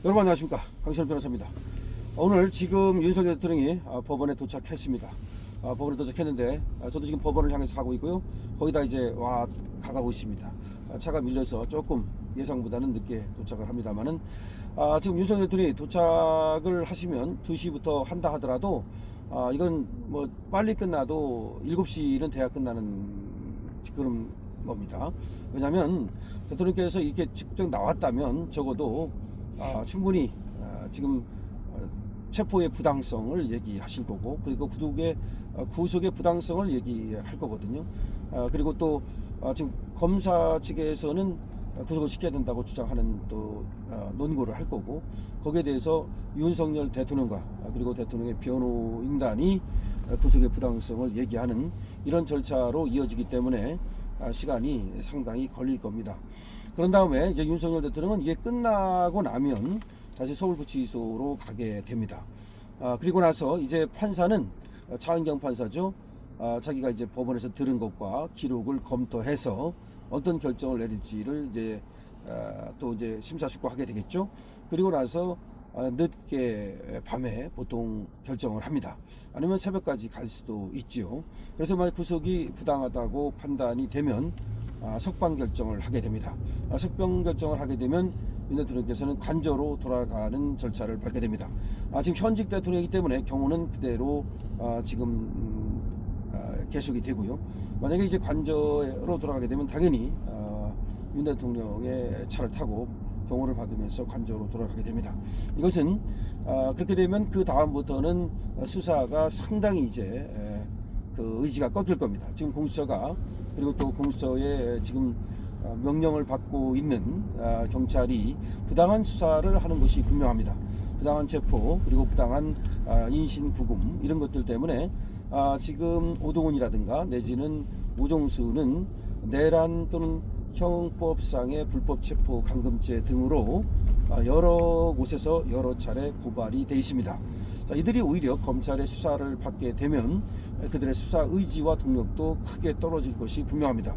여러분 안녕하십니까, 강시현 변호사입니다. 오늘 지금 윤석열 대통령이 법원에 도착했습니다. 법원에 도착했는데 저도 지금 법원을 향해서 가고 있고요. 거기다 이제 가고 있습니다. 차가 밀려서 조금 예상보다는 늦게 도착을 합니다만은 지금 윤석열 대통령이 도착을 하시면 2시부터 한다 하더라도 이건 뭐 빨리 끝나도 7시는 돼야 끝나는 그런 겁니다. 왜냐하면 대통령께서 이렇게 직접 나왔다면 적어도 충분히 지금 체포의 부당성을 얘기하실 거고, 그리고 구속의 부당성을 얘기할 거거든요. 그리고 또 지금 검사 측에서는 구속을 시켜야 된다고 주장하는 또 논거를 할 거고, 거기에 대해서 윤석열 대통령과 그리고 대통령의 변호인단이 구속의 부당성을 얘기하는 이런 절차로 이어지기 때문에 시간이 상당히 걸릴 겁니다. 그런 다음에 이제 윤석열 대통령은 이게 끝나고 나면 다시 서울구치소로 가게 됩니다. 그리고 나서 이제 판사는 차은경 판사죠. 자기가 이제 법원에서 들은 것과 기록을 검토해서 어떤 결정을 내릴지를 이제 또 이제 심사숙고하게 되겠죠. 그리고 나서 늦게 밤에 보통 결정을 합니다. 아니면 새벽까지 갈 수도 있지요. 그래서 만약 구속이 부당하다고 판단이 되면 석방 결정을 하게 됩니다. 석방 결정을 하게 되면 윤 대통령께서는 관저로 돌아가는 절차를 밟게 됩니다. 지금 현직 대통령이기 때문에 경호는 그대로 지금 계속이 되고요. 만약에 이제 관저로 돌아가게 되면 당연히 윤 대통령의 차를 타고 경호를 받으면서 관저로 돌아가게 됩니다. 이것은 그렇게 되면 그 다음부터는 수사가 상당히 이제 그 의지가 꺾일 겁니다. 지금 공수처가, 그리고 또 공수처에 지금 명령을 받고 있는 경찰이 부당한 수사를 하는 것이 분명합니다. 부당한 체포, 그리고 부당한 인신 구금, 이런 것들 때문에 지금 오동훈이라든가 내지는 우종수는 내란 또는 형법상의 불법 체포 감금죄 등으로 여러 곳에서 여러 차례 고발이 돼 있습니다. 이들이 오히려 검찰의 수사를 받게 되면 그들의 수사 의지와 동력도 크게 떨어질 것이 분명합니다.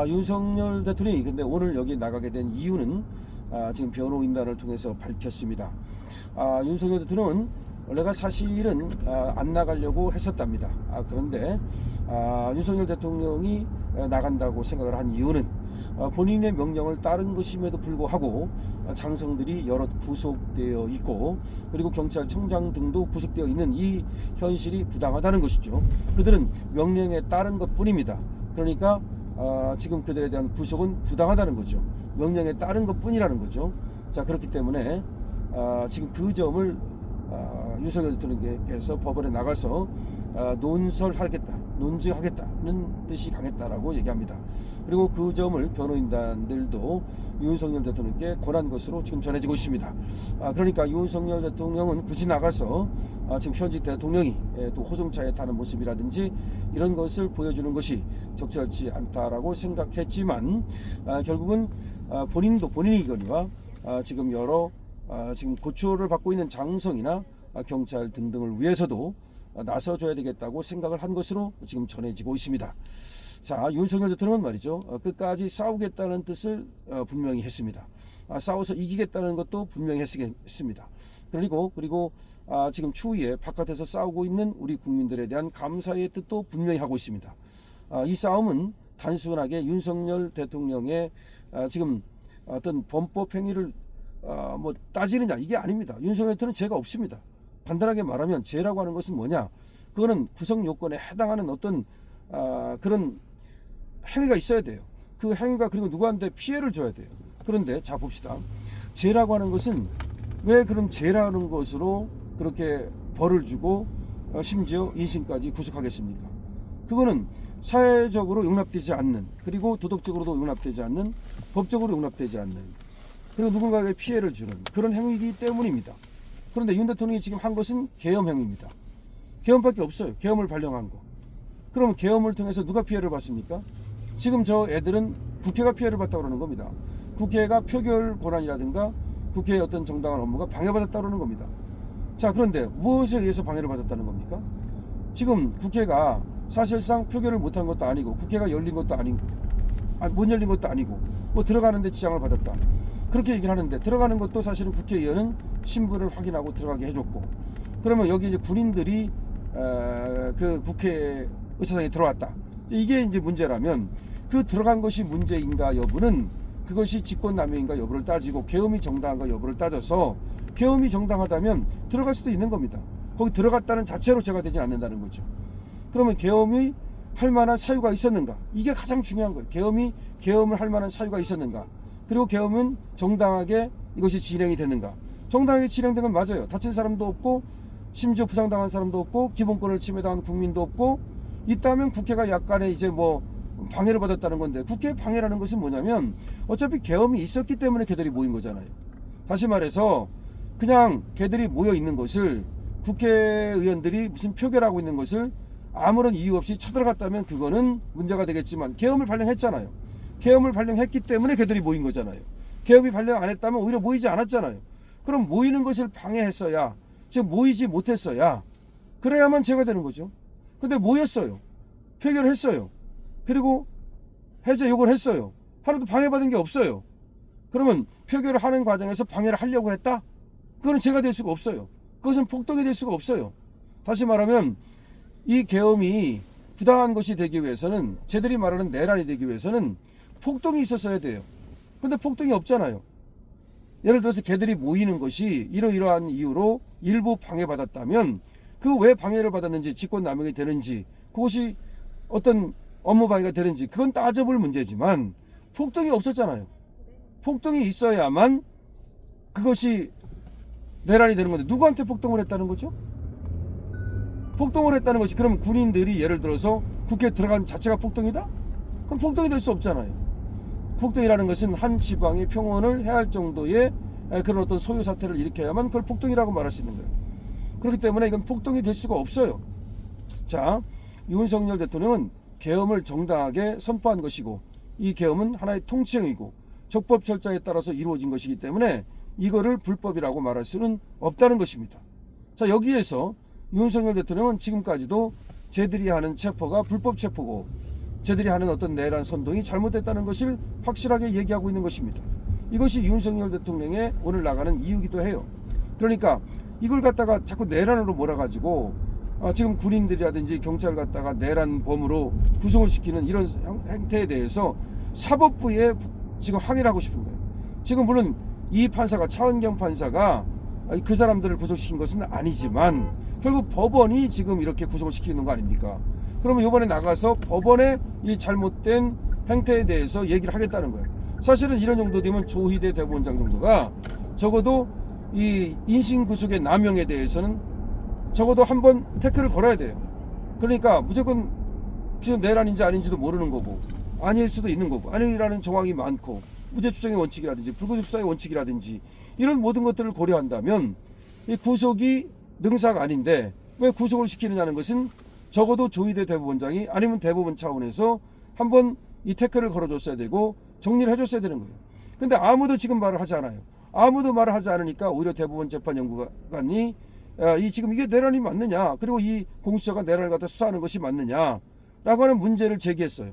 윤석열 대통령이 근데 오늘 여기 나가게 된 이유는 지금 변호인단을 통해서 밝혔습니다. 윤석열 대통령은 원래가 사실은 안 나가려고 했었답니다. 그런데 윤석열 대통령이 나간다고 생각을 한 이유는 본인의 명령을 따른 것임에도 불구하고 장성들이 여럿 구속되어 있고, 그리고 경찰청장 등도 구속되어 있는 이 현실이 부당하다는 것이죠. 그들은 명령에 따른 것 뿐입니다. 그러니까 지금 그들에 대한 구속은 부당하다는 거죠. 명령에 따른 것 뿐이라는 거죠. 자, 그렇기 때문에 지금 그 점을 윤석열 대통령께서 법원에 나가서 논증하겠다는 뜻이 강했다라고 얘기합니다. 그리고 그 점을 변호인단들도 윤석열 대통령께 권한 것으로 지금 전해지고 있습니다. 그러니까 윤석열 대통령은 굳이 나가서 지금 현직 대통령이 또 호송차에 타는 모습이라든지 이런 것을 보여주는 것이 적절치 않다라고 생각했지만 결국은 본인이거니와 지금 여러 지금 고초를 받고 있는 장성이나 경찰 등등을 위해서도 나서줘야 되겠다고 생각을 한 것으로 지금 전해지고 있습니다. 자, 윤석열 대통령은 말이죠, 끝까지 싸우겠다는 뜻을 분명히 했습니다. 싸워서 이기겠다는 것도 분명히 했습니다. 그리고 지금 추후에 바깥에서 싸우고 있는 우리 국민들에 대한 감사의 뜻도 분명히 하고 있습니다. 이 싸움은 단순하게 윤석열 대통령의 지금 어떤 범법 행위를 뭐 따지느냐, 이게 아닙니다. 윤석열 대통령은 죄가 없습니다. 간단하게 말하면 죄라고 하는 것은 뭐냐, 그거는 구성 요건에 해당하는 어떤 그런 행위가 있어야 돼요. 그 행위가 그리고 누구한테 피해를 줘야 돼요. 그런데 자 봅시다. 죄라고 하는 것은 왜 그럼 죄라는 것으로 그렇게 벌을 주고 심지어 인신까지 구속하겠습니까? 그거는 사회적으로 용납되지 않는, 그리고 도덕적으로도 용납되지 않는, 법적으로 용납되지 않는, 그리고 누군가에게 피해를 주는 그런 행위이기 때문입니다. 그런데 윤 대통령이 지금 한 것은 계엄 행위입니다. 계엄밖에 없어요. 계엄을 발령한 거. 그러면 계엄을 통해서 누가 피해를 받습니까? 지금 저 애들은 국회가 피해를 받다고 그러는 겁니다. 국회가 표결 권한이라든가 국회의 어떤 정당한 업무가 방해받았다고 그러는 겁니다. 자, 그런데 무엇에 의해서 방해를 받았다는 겁니까? 지금 국회가 사실상 표결을 못한 것도 아니고, 국회가 열린 것도 아니고, 못 열린 것도 아니고, 뭐 들어가는데 지장을 받았다. 그렇게 얘기를 하는데, 들어가는 것도 사실은 국회의원은 신분을 확인하고 들어가게 해줬고, 그러면 여기 이제 군인들이 그 국회 의사당에 들어왔다. 이게 이제 문제라면 그 들어간 것이 문제인가 여부는 그것이 직권남용인가 여부를 따지고 계엄이 정당한가 여부를 따져서 계엄이 정당하다면 들어갈 수도 있는 겁니다. 거기 들어갔다는 자체로 죄가 되지 않는다는 거죠. 그러면 계엄이 할 만한 사유가 있었는가? 이게 가장 중요한 거예요. 계엄을 할 만한 사유가 있었는가? 그리고 계엄은 정당하게 이것이 진행이 됐는가? 정당하게 진행된 건 맞아요. 다친 사람도 없고 심지어 부상당한 사람도 없고 기본권을 침해당한 국민도 없고, 있다면 국회가 약간의 이제 뭐 방해를 받았다는 건데, 국회 방해라는 것은 뭐냐면 어차피 계엄이 있었기 때문에 걔들이 모인 거잖아요. 다시 말해서 그냥 걔들이 모여 있는 것을, 국회의원들이 무슨 표결하고 있는 것을 아무런 이유 없이 쳐들어갔다면 그거는 문제가 되겠지만, 계엄을 발령했잖아요. 계엄을 발령했기 때문에 걔들이 모인 거잖아요. 계엄이 발령 안 했다면 오히려 모이지 않았잖아요. 그럼 모이는 것을 방해했어야, 즉 모이지 못했어야, 그래야만 죄가 되는 거죠. 근데 모였어요. 표결했어요. 그리고 해제 요구를 했어요. 하나도 방해받은 게 없어요. 그러면 표결을 하는 과정에서 방해를 하려고 했다? 그거는 죄가 될 수가 없어요. 그것은 폭동이 될 수가 없어요. 다시 말하면 이 계엄이 부당한 것이 되기 위해서는, 쟤들이 말하는 내란이 되기 위해서는 폭동이 있었어야 돼요. 근데 폭동이 없잖아요. 예를 들어서 걔들이 모이는 것이 이러이러한 이유로 일부 방해받았다면 그 왜 방해를 받았는지, 직권남용이 되는지, 그것이 어떤 업무 방해가 되는지 그건 따져볼 문제지만, 폭동이 없었잖아요. 폭동이 있어야만 그것이 내란이 되는 건데, 누구한테 폭동을 했다는 거죠? 폭동을 했다는 것이, 그러면 군인들이 예를 들어서 국회에 들어간 자체가 폭동이다? 그럼 폭동이 될 수 없잖아요. 폭동이라는 것은 한 지방이 평온을 해할 정도의 그런 어떤 소요 사태를 일으켜야만 그걸 폭동이라고 말할 수 있는 거예요. 그렇기 때문에 이건 폭동이 될 수가 없어요. 자, 윤석열 대통령은 계엄을 정당하게 선포한 것이고, 이 계엄은 하나의 통치행위고 적법 절차에 따라서 이루어진 것이기 때문에 이거를 불법이라고 말할 수는 없다는 것입니다. 자, 여기에서 윤석열 대통령은 지금까지도 쟤들이 하는 체포가 불법 체포고 쟤들이 하는 어떤 내란 선동이 잘못됐다는 것을 확실하게 얘기하고 있는 것입니다. 이것이 윤석열 대통령의 오늘 나가는 이유기도 해요. 그러니까 이걸 갖다가 자꾸 내란으로 몰아가지고 지금 군인들이라든지 경찰 갖다가 내란범으로 구속을 시키는 이런 행태에 대해서 사법부에 지금 항의를 하고 싶은 거예요. 지금 물론 이 판사가, 차은경 판사가 그 사람들을 구속시킨 것은 아니지만 결국 법원이 지금 이렇게 구속을 시키는 거 아닙니까? 그러면 이번에 나가서 법원의 이 잘못된 행태에 대해서 얘기를 하겠다는 거예요. 사실은 이런 정도 되면 조희대 대법원장 정도가 적어도 이 인신구속의 남용에 대해서는 적어도 한번 태클을 걸어야 돼요. 그러니까 무조건 지금 내란인지 아닌지도 모르는 거고, 아닐 수도 있는 거고, 아니라는 정황이 많고, 무죄 추정의 원칙이라든지 불구속 수사의 원칙이라든지 이런 모든 것들을 고려한다면 이 구속이 능사가 아닌데 왜 구속을 시키느냐는 것은 적어도 조희대 대법원장이, 아니면 대법원 차원에서 한번 이 태클을 걸어줬어야 되고 정리를 해줬어야 되는 거예요. 근데 아무도 지금 말을 하지 않아요. 아무도 말을 하지 않으니까 오히려 대법원 재판연구관이 지금 이게 내란이 맞느냐, 그리고 이 공수처가 내란을 갖다 수사하는 것이 맞느냐 라고 하는 문제를 제기했어요.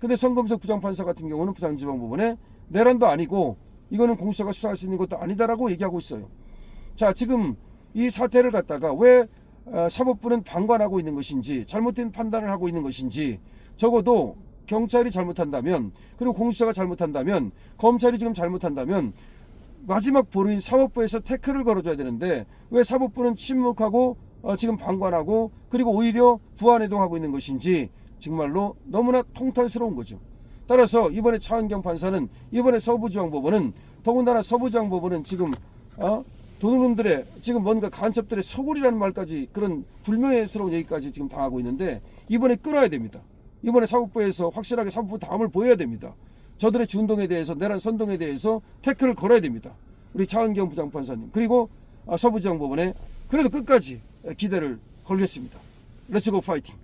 근데 성검석 부장판사 같은 경우는 부산지방법원에 내란도 아니고 이거는 공수처가 수사할 수 있는 것도 아니다라고 얘기하고 있어요. 자, 지금 이 사태를 갖다가 왜 사법부는 방관하고 있는 것인지, 잘못된 판단을 하고 있는 것인지, 적어도 경찰이 잘못한다면, 그리고 공수처가 잘못한다면, 검찰이 지금 잘못한다면 마지막 보루인 사법부에서 태클을 걸어줘야 되는데 왜 사법부는 침묵하고 지금 방관하고 그리고 오히려 부안해동하고 있는 것인지 정말로 너무나 통탄스러운 거죠. 따라서 이번에 차은경 판사는, 이번에 서부지방법원은, 더군다나 서부지방법원은 지금 도둑놈들의 지금 뭔가 간첩들의 소굴이라는 말까지, 그런 불명예스러운 얘기까지 지금 당하고 있는데 이번에 끊어야 됩니다. 이번에 사법부에서 확실하게 사법부 다음을 보여야 됩니다. 저들의 준동에 대해서, 내란 선동에 대해서 태클을 걸어야 됩니다. 우리 차은경 부장판사님, 그리고 서부지방법원에 그래도 끝까지 기대를 걸겠습니다. 렛츠고 파이팅.